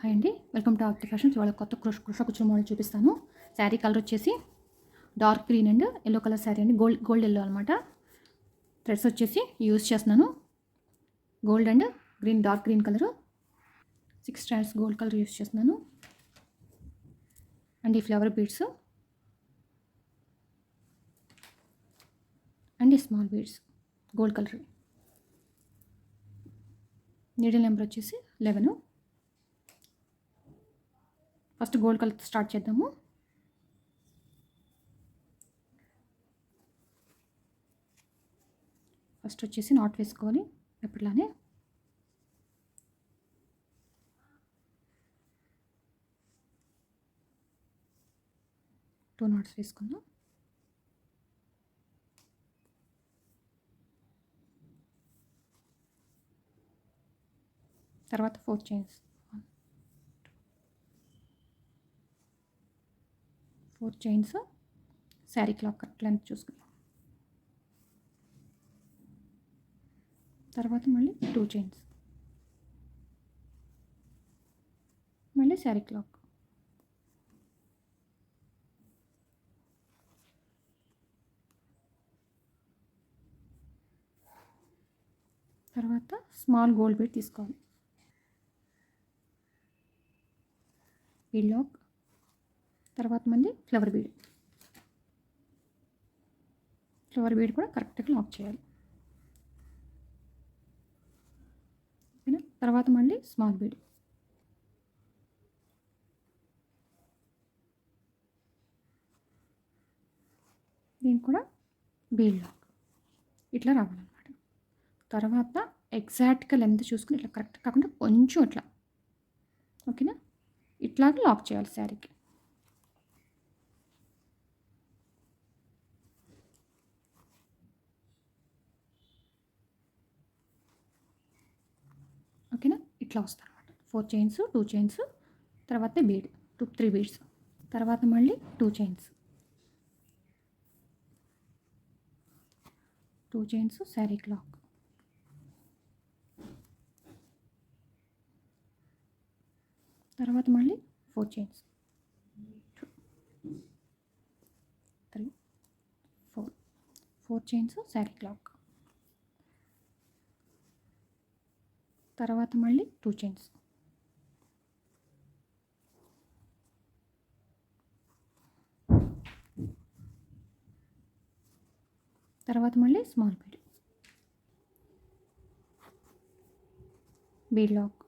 Hi అండి, welcome to Aarti fashions. ఇవాళ కొత్త కృష్ణ కూర్చుని మోడల్ చూపిస్తాను. శారీ కలర్ వచ్చేసి dark green and yellow colour sari అండి. గోల్డ్ ఎల్లో అనమాట. థ్రెడ్స్ వచ్చేసి యూజ్ చేస్తున్నాను gold and green, dark green colour. 6 strands gold colour use చేస్తున్నాను. అండ్ ఈ ఫ్లవర్ బీడ్స్ అండ్ ఈ small beads gold colour. Needle number వచ్చేసి 11. ఫస్ట్ గోల్డ్ కలర్ స్టార్ట్ చేద్దాము. First వచ్చేసి నాట్ వేసుకోవాలి ఎప్పటిలానే. టూ నాట్స్ వేసుకుందాం. తర్వాత 4 chains, 4 chains sari clock correct length చూసుకుందాం. తర్వాత మళ్ళీ 2 చైన్స్, మళ్ళీ శారీ క్లాక్. తర్వాత స్మాల్ గోల్డ్ బీడ్ తీసుకోవాలి. Bead lock. తర్వాత మళ్ళీ ఫ్లవర్ బీడ్. ఫ్లవర్ బీడ్ కూడా కరెక్ట్గా లాక్ చేయాలి. ఓకేనా. తర్వాత మళ్ళీ స్మాల్ బీడ్. దీనికి కూడా బీడ్ లాక్. ఇట్లా రావాలన్నమాట. తర్వాత ఎగ్జాక్ట్గా లెంత్ చూసుకుని ఇట్లా కరెక్ట్ కాకుండా కొంచెం ఇట్లా, ఓకేనా, ఇట్లాగా లాక్ చేయాలి శారీకి. ఓకేనా. ఇట్లా వస్తుంది అనమాట. 4 చైన్స్, 2 చైన్స్, తర్వాత బీడ్ 3 బీడ్స్, తర్వాత మళ్ళీ 2 చైన్స్, 2 చైన్స్ శారీ క్లాక్, తర్వాత మళ్ళీ 4 చైన్స్, 3 4 4 చైన్స్ శారీ క్లాక్, తర్వాత మళ్ళీ 2 చైన్స్, తర్వాత మళ్ళీ స్మాల్ బీడ్, బీడ్ లాక్,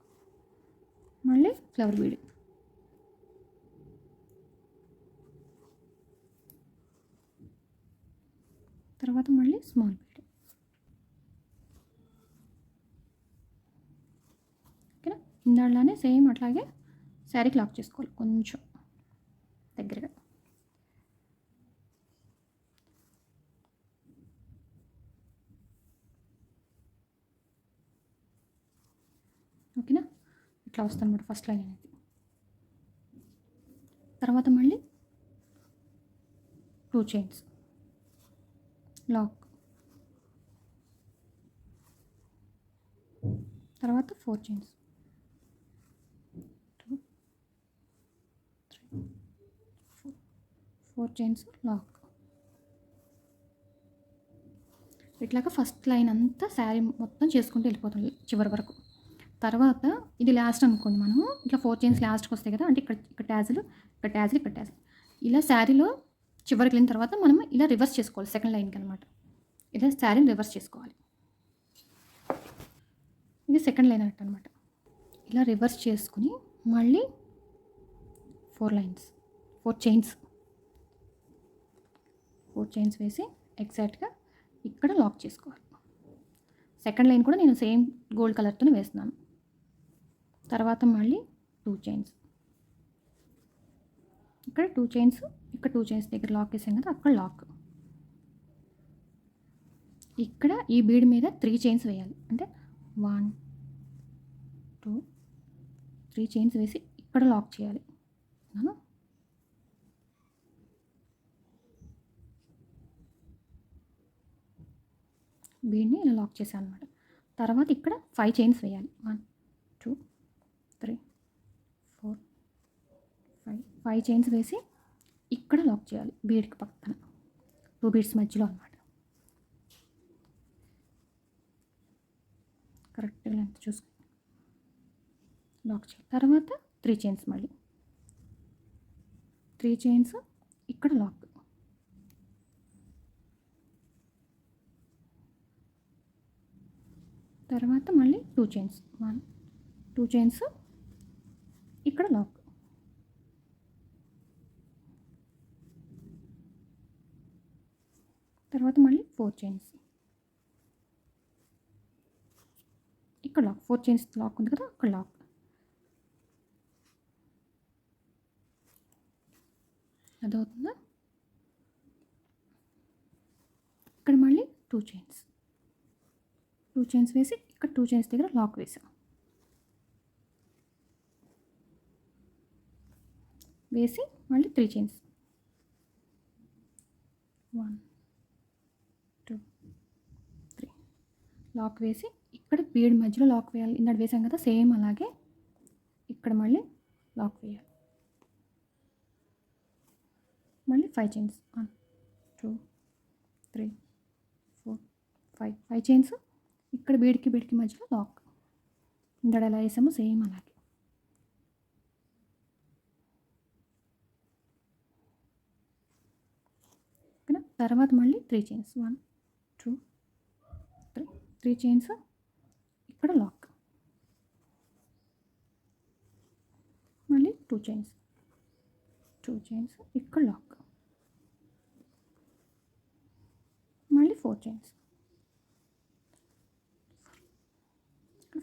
మళ్ళీ ఫ్లవర్ బీడ్, తర్వాత మళ్ళీ స్మాల్ బీడ్. ఓకేనా. ఇందాలానే సేమ్ అట్లాగే శారీకి లాక్ చేసుకోవాలి కొంచెం దగ్గరగా. ఓకేనా. ఇట్లా వస్తుంది అన్నమాట ఫస్ట్ లైన్ అనేది. తర్వాత మళ్ళీ 2 చైన్స్ లాక్, తర్వాత 4 చైన్స్, 2 3 4 చైన్స్ లాక్. ఇట్లాగా ఫస్ట్ లైన్ అంతా శారీ మొత్తం చేసుకుంటూ వెళ్ళిపోతుంది చివరి వరకు. తర్వాత ఇది లాస్ట్ అనుకోండి, మనము ఇట్లా 4 చైన్స్ లాస్ట్కి వస్తాయి కదా, అంటే ఇక్కడ ఇక్కడ ట్యాజులు, ఇక్కడ ట్యాజులు, ఇక్కడ ట్యాజులు, ఇలా శారీలో చివరికి వెళ్ళిన తర్వాత మనం ఇలా రివర్స్ చేసుకోవాలి సెకండ్ లైన్కి అనమాట. ఇలా శారీని రివర్స్ చేసుకోవాలి. ఇది సెకండ్ లైన్ అనమాట. ఇలా రివర్స్ చేసుకుని మళ్ళీ 4 లైన్స్, 4 చైన్స్, 4 చైన్స్ వేసి ఎగ్జాక్ట్గా ఇక్కడ లాక్ చేసుకోవాలి. సెకండ్ లైన్ కూడా నేను సేమ్ గోల్డ్ కలర్తోనే వేస్తున్నాను. తర్వాత మళ్ళీ 2 చైన్స్, ఇక్కడ 2 చైన్స్, ఇక్కడ 2 చైన్స్ దగ్గర లాక్ వేసాం కదా, అక్కడ లాక్. ఇక్కడ ఈ బీడ్ మీద 3 చైన్స్ వేయాలి. అంటే 1 2 3 చైన్స్ వేసి ఇక్కడ లాక్ చేయాలి. బీడ్ని ఇలా లాక్ చేశాను అనమాట. తర్వాత ఇక్కడ 5 చైన్స్ వేయాలి. 1 2 3 5 చైన్స్ వేసి ఇక్కడ లాక్ చేయాలి, బీడ్కి పక్కన 2 బీడ్స్ మధ్యలో అనమాట. కరెక్ట్గా లెంత్ చూసుకుని లాక్ చేయాలి. తర్వాత 3 చైన్స్, మళ్ళీ 3 చైన్స్ ఇక్కడ లాక్. తర్వాత మళ్ళీ 2 చైన్స్, 2 చైన్స్ ఇక్కడ లాక్. తర్వాత మళ్ళీ 4 చైన్స్ ఇక్కడ లాక్. 4 చైన్స్ లాక్ ఉంది కదా, అక్కడ లాక్. అదవుతుందా? ఇక్కడ మళ్ళీ 2 చైన్స్, 2 చైన్స్ వేసి ఇక్కడ 2 చైన్స్ దగ్గర లాక్ వేసాం. వేసి మళ్ళీ 3 చైన్స్, 1 2 3 లాక్ వేసి ఇక్కడ బీడ్ మధ్యలో లాక్ వేయాలి. ఇందాక వేసాం కదా, సేమ్ అలాగే ఇక్కడ మళ్ళీ లాక్ వేయాలి. మళ్ళీ 5 చైన్స్, 1 2 3 4 5 చైన్స్ ఇక్కడ బీడ్కి మధ్యలో లాక్. ఇందాక ఎలా వేసామో సేమ్ అలాగే. తర్వాత మళ్ళీ 3 చైన్స్, 1 2 3 చైన్స్ ఇక్కడ లాక్. మళ్ళీ 2 చైన్స్, 2 చైన్స్ ఇక్కడ లాక్. మళ్ళీ 4 చైన్స్,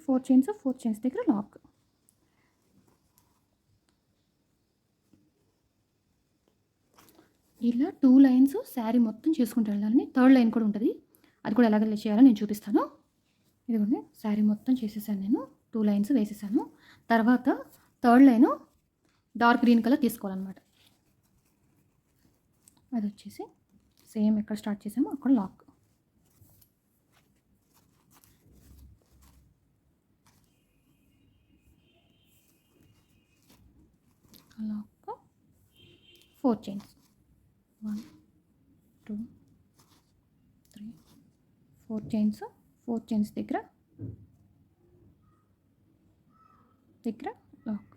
4 చైన్స్, 4 చైన్స్ దగ్గర లాక్. ఇలా 2 లైన్స్ శారీ మొత్తం చేసుకుంటూ వెళ్ళాలని. 3rd లైన్ కూడా ఉంటుంది, అది కూడా ఎలాగ చేయాలో నేను చూపిస్తాను. ఇదిగోండి, శారీ మొత్తం చేసేసాను నేను, 2 లైన్స్ వేసేసాను. తర్వాత 3rd line dark green colour తీసుకోవాలన్నమాట. అది వచ్చేసి సేమ్ ఎక్కడ స్టార్ట్ చేసామో అక్కడ lock. Lock 4 chains, 1 2 3 4 chains, 4 chains దగ్గర లాక్.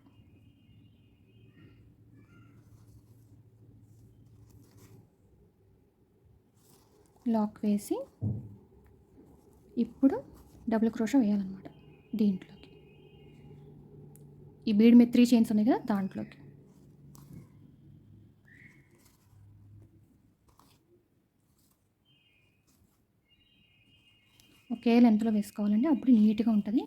లాక్ వేసి ఇప్పుడు డబుల్ క్రోషా వేయాలన్నమాట దీంట్లోకి. ఈ బీడ్ మీద 3 చైన్స్ ఉన్నాయి కదా, దాంట్లోకి. ఒకే లెంత్లో వేసుకోవాలండి, అప్పుడు నీట్గా ఉంటుంది.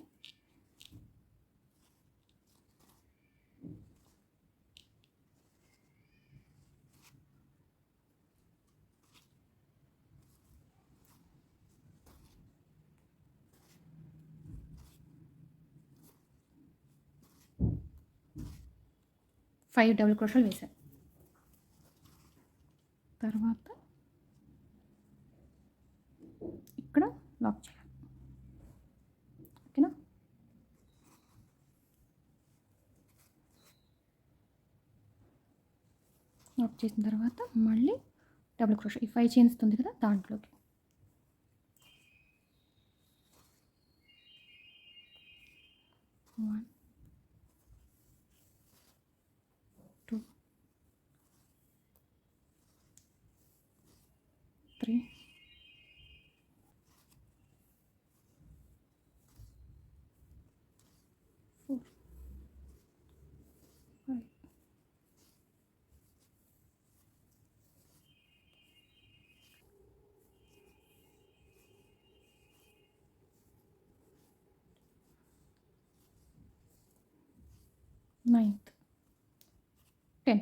ఫైవ్ డబుల్ క్రోషాలు వేసాను. తర్వాత ఇక్కడ లాక్ చేయాలి. ఓకేనా? లాక్ చేసిన తర్వాత మళ్ళీ డబుల్ క్రోషా, ఈ 5 చైన్స్ ఉంది కదా, దాంట్లోకి. One 2 3 4 5 9th 10.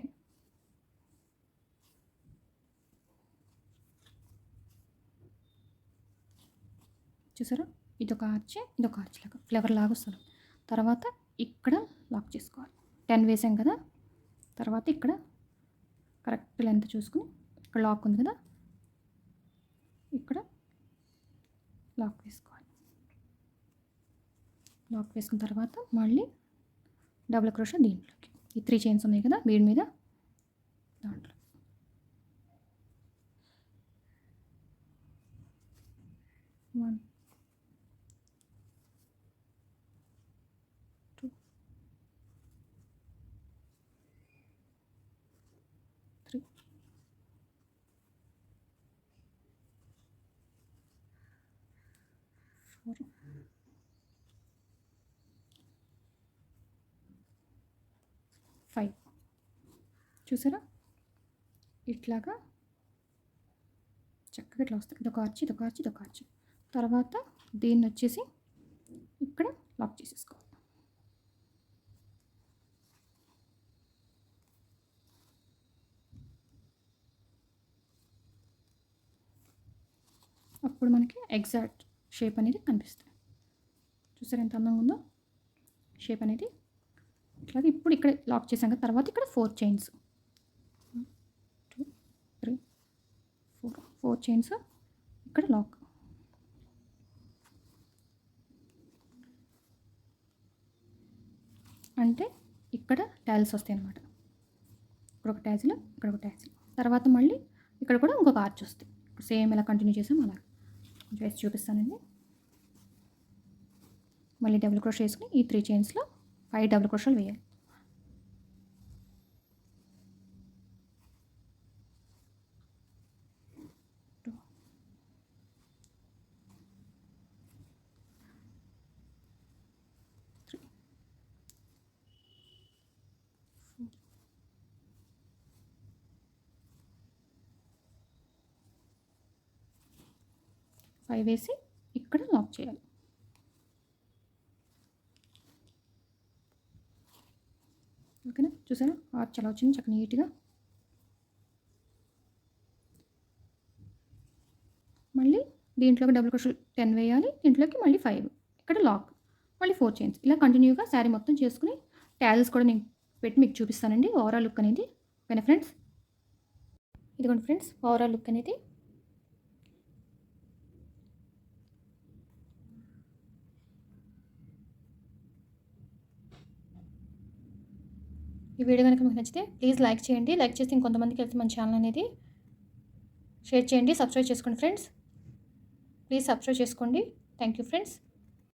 చూసారా, ఇదొక ఆర్చ్, ఇదొక ఆర్చ్ లాగా ఫ్లవర్ లాగా వస్తుంది. తర్వాత ఇక్కడ లాక్ చేసుకోవాలి. 10 వేసాం కదా, తర్వాత ఇక్కడ కరెక్ట్ లెంత్ చూసుకుని ఇక్కడ లాక్ ఉంది కదా, ఇక్కడ లాక్ వేసుకోవాలి. లాక్ వేసుకున్న తర్వాత మళ్ళీ డబుల్ క్రోషా దీంట్లోకి. ఈ 3 చైన్స్ ఉన్నాయి కదా బీడ్ మీద, దాంట్లో 1 2 3 4 5 చూసారా ఇట్లాగా చక్కగా ఇట్లా వస్తుంది. ఇదొక ఆర్చ్, ఇదొక ఆర్చ్, ఇదొక ఆర్చ్. తర్వాత దీన్ని వచ్చేసి ఇక్కడ లాక్ చేసేసుకోవాలి. అప్పుడు మనకి ఎగ్జాక్ట్ షేప్ అనేది కనిపిస్తుంది. చూసారు ఎంత అందంగా ఉందో షేప్ అనేది. ఇట్లాగే ఇప్పుడు ఇక్కడ లాక్ చేసాం కదా, తర్వాత ఇక్కడ 4 చైన్స్, 1 2 3 4 చైన్స్ ఇక్కడ లాక్. అంటే ఇక్కడ టైల్స్ వస్తాయి అన్నమాట. ఇక్కడ ఒక ట్యాజిల్, ఇక్కడ ఒక ట్యాజిల్. తర్వాత మళ్ళీ ఇక్కడ కూడా ఇంకొక ఆర్చ్ వస్తుంది. సేమ్ ఎలా కంటిన్యూ చేసాం అలా కొంచెం వేసి చూపిస్తానండి. మళ్ళీ డబుల్ క్రోషే వేసుకుని ఈ 3 చైన్స్లో 5 డబుల్ క్రోషాలు వేయాలి. ఫైవ్ వేసి ఇక్కడ లాక్ చేయాలి. ఓకేనా, చూసారా ఆర్చ్ అలా వచ్చింది చక్కగా నీట్గా. మళ్ళీ దీంట్లోకి డబుల్ క్రోషే 10 వేయాలి, దీంట్లోకి మళ్ళీ 5, ఇక్కడ లాక్, మళ్ళీ 4 చైన్స్. ఇలా కంటిన్యూగా శారీ మొత్తం చేసుకుని ట్యాజిల్స్ కూడా నేను పెట్టి మీకు చూపిస్తానండి ఓవరాల్ లుక్ అనేది. ఓకేనా ఫ్రెండ్స్, ఇదిగోండి ఫ్రెండ్స్ ఓవరాల్ లుక్ అనేది. ఈ వీడియో కనుక మీకు నచ్చితే ప్లీజ్ లైక్ చేయండి. లైక్ చేస్తే ఇంకొంతమందికి వెళ్తే మన ఛానల్ అనేది షేర్ చేయండి. సబ్స్క్రైబ్ చేసుకోండి ఫ్రెండ్స్, ప్లీజ్ సబ్స్క్రైబ్ చేసుకోండి. Thank you friends.